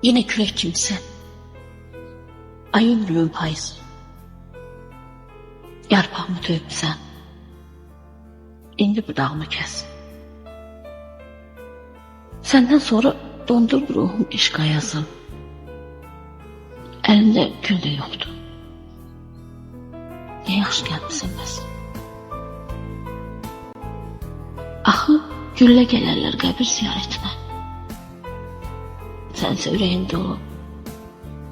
Yine kürek kimse. Ay ömrümün payızı. Yarpağımı dövmüsən. İndi budağımı kes. Senden sonra dondur ruhum eşq ayazım. Əlimdə gül də yoxdur. Ne yaxşı gəlmisən bəs? Axı güllə gələrlər qəbir ziyarətinə. Sənsə ürəyin dolu,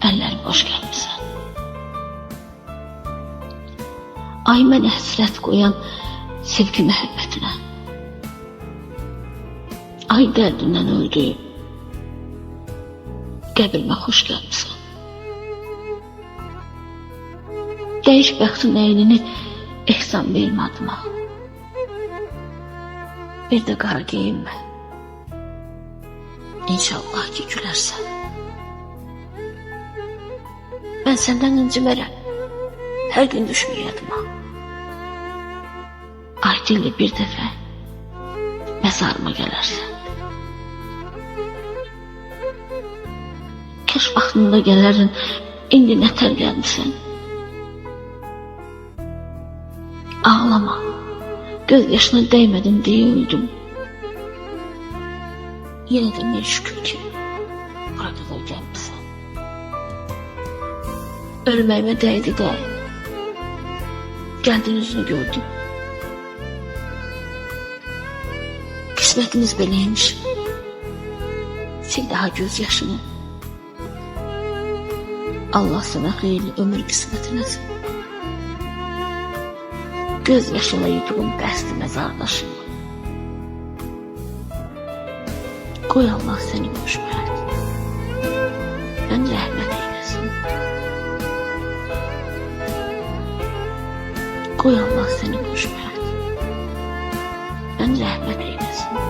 əllərin boş gəlmisən. Ay mənə həsrət qoyan sevgi məhəbbətinə. Ay dərdindən öldüyüm, qəbrimə xoş gəlmisən. Değiş bəxtin əynini ehsan vermə adıma. Bir də qara geyinmə. İnşallah ki gülərsən. Ben senden incimərəm. Hər gün düşmür yadıma. Aytilli bir dəfə məzarıma gələrsən. Kaş vaxtında gələrin, indi nətər gəlmisən. Ağlama, göz yaşına değmedim diye öldüm. Yine de ne şükür ki burada da gelmişsin. Ölmeme değdi de geldin yüzünü gördüm. Kısmetimiz beleymiş. Sil daha gözyaşını. Allah sana hayırlı ömür kısmet etsin. Göz yaşına yutuğum bəsdi məzardaşım. Qoy Allah seni xoşbəxt. Mən rəhmət eyləsin. Qoy Allah seni xoşbəxt. Mən rəhmət eyləsin.